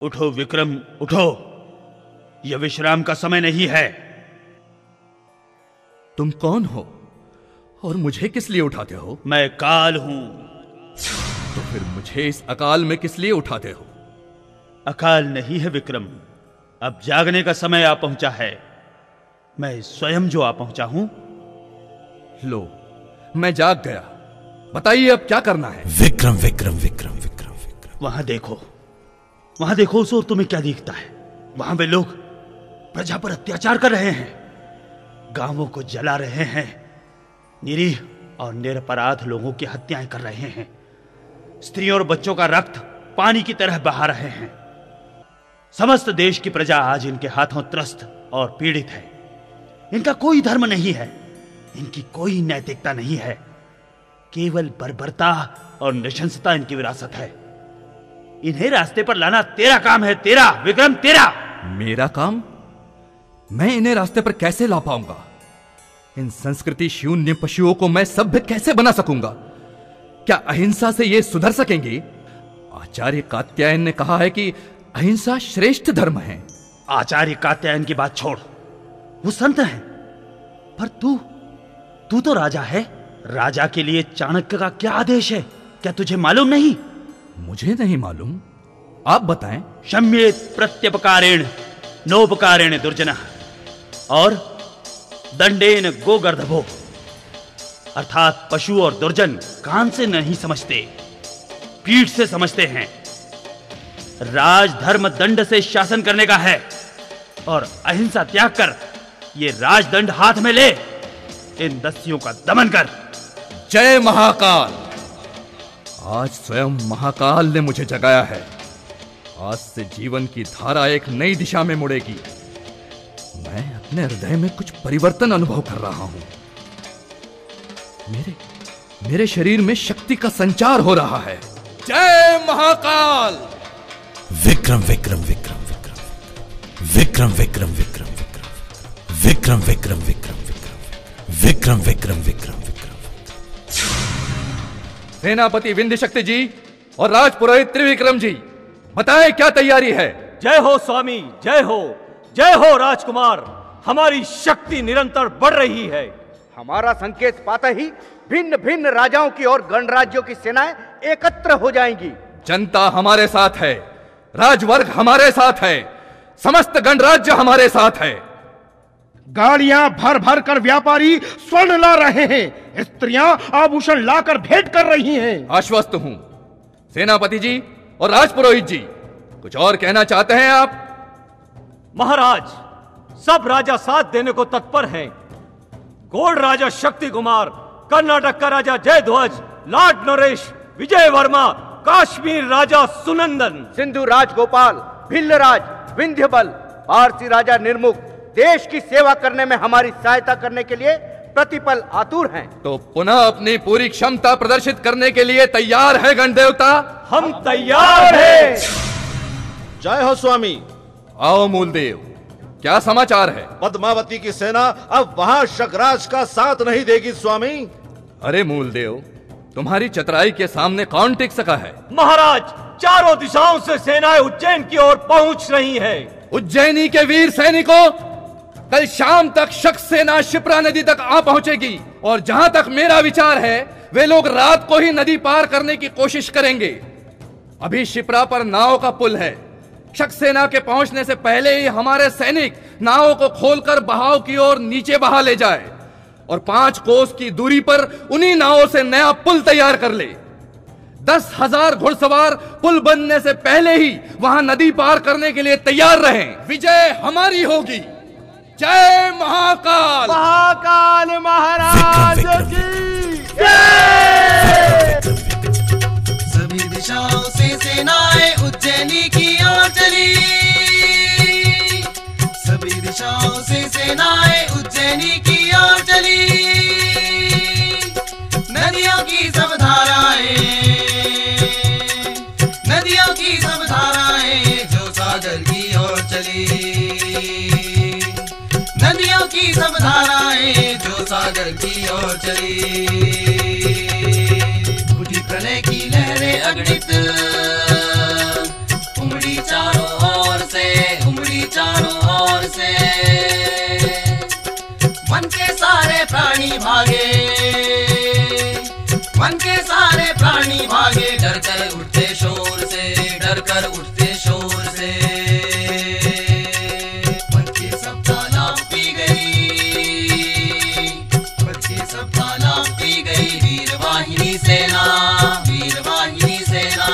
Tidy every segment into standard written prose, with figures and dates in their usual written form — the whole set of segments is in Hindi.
उठो विक्रम, उठो। यह विश्राम का समय नहीं है। तुम कौन हो और मुझे किस लिए उठाते हो? मैं काल हूं। तो फिर मुझे इस अकाल में किस लिए उठाते हो? अकाल नहीं है विक्रम, अब जागने का समय आ पहुंचा है। मैं स्वयं जो आ पहुंचा हूं। लो, मैं जाग गया। बताइए अब क्या करना है? विक्रम विक्रम विक्रम विक्रम विक्रम। वहां देखो, वहां देखो उस ओर तुम्हें क्या दिखता है? वहां वे लोग प्रजा पर अत्याचार कर रहे हैं, गांवों को जला रहे हैं, निरीह और निरपराध लोगों की हत्याएं कर रहे हैं, स्त्रियों और बच्चों का रक्त पानी की तरह बहा रहे हैं। समस्त देश की प्रजा आज इनके हाथों त्रस्त और पीड़ित है। इनका कोई धर्म नहीं है, इनकी कोई नैतिकता नहीं है, केवल बर्बरता और नृशंसता इनकी विरासत है। इन्हें रास्ते पर लाना तेरा काम है, तेरा विक्रम, तेरा। मेरा काम? मैं इन्हें रास्ते पर कैसे ला पाऊंगा? इन संस्कृति शून्य पशुओं को मैं सभ्य कैसे बना सकूंगा? क्या अहिंसा से ये सुधर सकेंगे? आचार्य कात्यायन ने कहा है कि अहिंसा श्रेष्ठ धर्म है। आचार्य कात्यायन की बात छोड़, वो संत हैं, पर तू तो राजा है। राजा के लिए चाणक्य का क्या आदेश है, क्या तुझे मालूम नहीं? मुझे नहीं मालूम, आप बताएं। शम्येत प्रत्यपकारेण नोपकारेण दुर्जनः और दंडेन गोगर्धभो। अर्थात पशु और दुर्जन कान से नहीं समझते, पीठ से समझते हैं। राजधर्म दंड से शासन करने का है और अहिंसा त्याग कर ये राजदंड हाथ में ले, इन दस्युओं का दमन कर। जय महाकाल। आज स्वयं महाकाल ने मुझे जगाया है। आज से जीवन की धारा एक नई दिशा में मुड़ेगी। मैं अपने हृदय में कुछ परिवर्तन अनुभव कर रहा हूं। मेरे शरीर में शक्ति का संचार हो रहा है। जय महाकाल। विक्रम विक्रम विक्रम विक्रम विक्रम विक्रम विक्रम विक्रम विक्रम विक्रम विक्रम विक्रम विक्रम विक्रम। सेनापति विंध्य शक्ति जी और राजपुरोहित त्रिविक्रम जी, बताएं क्या तैयारी है? जय हो स्वामी, जय हो, जय हो राजकुमार। हमारी शक्ति निरंतर बढ़ रही है। हमारा संकेत पाता ही भिन्न भिन्न राजाओं की और गणराज्यों की सेनाएं एकत्र हो जाएंगी। जनता हमारे साथ है, राजवर्ग हमारे साथ है, समस्त गणराज्य हमारे साथ है। गाड़ियां भर भर कर व्यापारी स्वर्ण ला रहे हैं, स्त्रियां आभूषण लाकर भेंट कर रही हैं। आश्वस्त हूं। सेनापति जी और राजपुरोहित जी, कुछ और कहना चाहते हैं आप? महाराज, सब राजा साथ देने को तत्पर हैं। गोल्ड राजा शक्ति कुमार, कर्नाटक का राजा जयध्वज, लॉर्ड नरेश, विजय वर्मा, काश्मीर राजा सुनंदन, सिंधु राजगोपाल, भिल्लराज, विंध्यबल, पारसी राजा निर्मुख देश की सेवा करने में हमारी सहायता करने के लिए प्रतिपल आतुर हैं। तो पुनः अपनी पूरी क्षमता प्रदर्शित करने के लिए तैयार है गणदेवता? हम तैयार हैं। जय हो स्वामी। आओ मूलदेव, क्या समाचार है? पद्मावती की सेना अब वहां शकराज का साथ नहीं देगी स्वामी। अरे मूलदेव, तुम्हारी चतुराई के सामने कौन टिक सका है? महाराज, चारों दिशाओं से सेनाएं उज्जैन की ओर पहुंच रही हैं। उज्जैनी के वीर सैनिकों, कल शाम तक शक सेना शिप्रा नदी तक आ पहुंचेगी और जहां तक मेरा विचार है वे लोग रात को ही नदी पार करने की कोशिश करेंगे। अभी शिप्रा पर नाव का पुल है। शक सेना के पहुंचने से पहले ही हमारे सैनिक नावों को खोलकर बहाव की ओर नीचे बहा ले जाए और 5 कोस की दूरी पर उन्हीं नावों से नया पुल तैयार कर ले। 10,000 घुड़सवार पुल बनने से पहले ही वहां नदी पार करने के लिए तैयार रहें। विजय हमारी होगी। जय महाकाल। महाकाल महाराज की जय। सभी दिशाओं से सेनाएं उज्जैनी की ओर चली। सभी दिशाओं से सेनाएं उज्जैनी की ओर चली। नदियों की सब धाराएं, नदियों की सब धाराएं जो सागर की ओर चली। नदियों की सब धाराएं जो सागर की ओर चली। उठी प्रलय की लहरें अगणित, उमड़ी चारों प्राणी भागे, मन के सारे प्राणी भागे, डर कर उठते शोर से, डर कर उठते शोर से। मन के सब तालाब पी गई, मन के सब तालाब पी गई, वीरवाहिनी सेना, वीरवाहिनी सेना।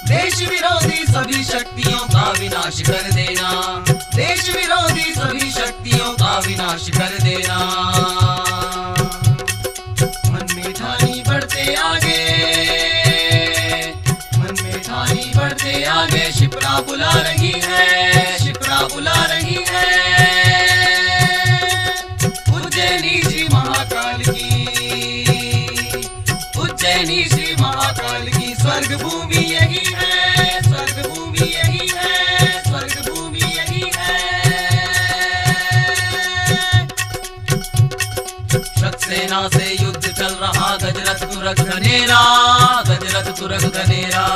देश विरोधी सभी शक्तियों का विनाश कर देना, देश विरोधी सभी शक्तियों का विनाश कर देना। मन में ठानी बढ़ते आगे, मन में ठानी बढ़ते आगे, शिप्रा बुला रही है, शिप्रा बुला रही है। उज्जैनी श्री महाकाल की, उज्जैनी श्री महाकाल की स्वर्ग भूमि यही है, स्वर्ग भूमि यही है, स्वर्ग भूमि यही है। शक्सेना से युद्ध चल रहा, गजरथ तुरग घनेरा, गजरथ तुरग घनेरा।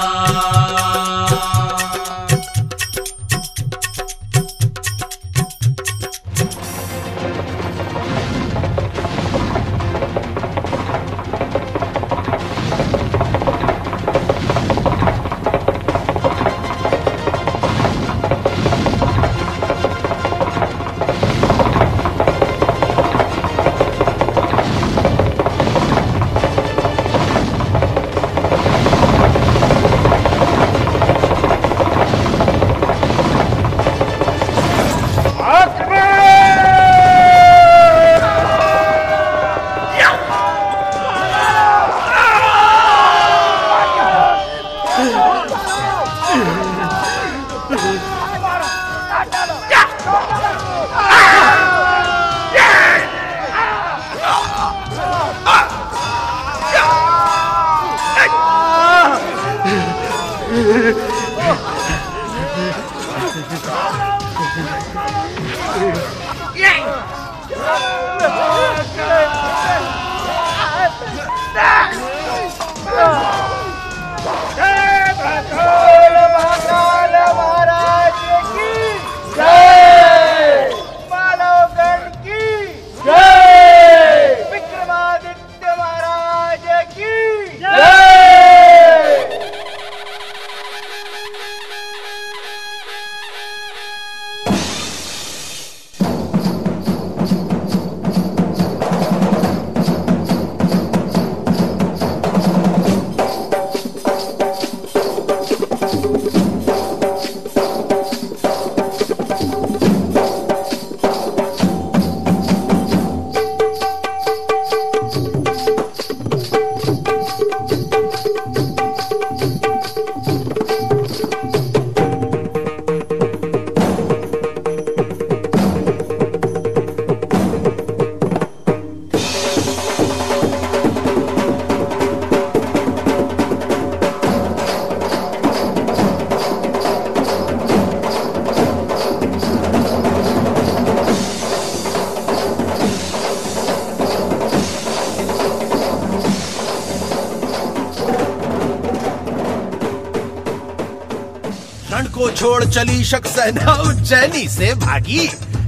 छोड़ चली शक्सेना उज्जैनी से भागी।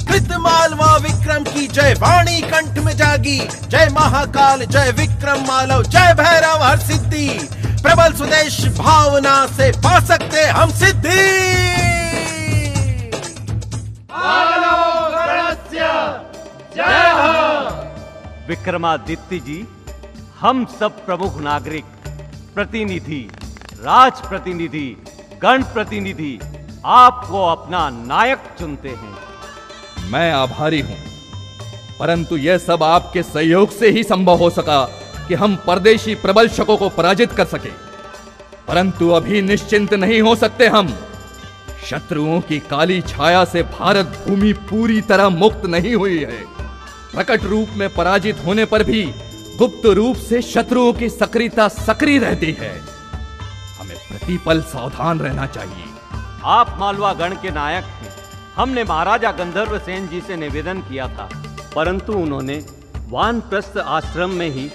कृतमालवा विक्रम की जय वाणी कंठ में जागी। जय महाकाल जय विक्रम मालव जय भैरव हर सिद्धि। प्रबल स्वदेश भावना से पा सकते हम सिद्धि। जय हो। विक्रमादित्य जी, हम सब प्रमुख नागरिक, प्रतिनिधि, राज प्रतिनिधि, गण प्रतिनिधि आपको अपना नायक चुनते हैं। मैं आभारी हूं, परंतु यह सब आपके सहयोग से ही संभव हो सका कि हम परदेशी प्रबल शकों को पराजित कर सके। परंतु अभी निश्चिंत नहीं हो सकते हम। शत्रुओं की काली छाया से भारत भूमि पूरी तरह मुक्त नहीं हुई है। प्रकट रूप में पराजित होने पर भी गुप्त रूप से शत्रुओं की सक्रियता सक्रिय रहती है। हमें प्रतिपल सावधान रहना चाहिए। आप मालवा गण के नायक हैं। हमने महाराजा गंधर्व सेन जी से निवेदन किया था, परंतु उन्होंने वानप्रस्थ आश्रम में ही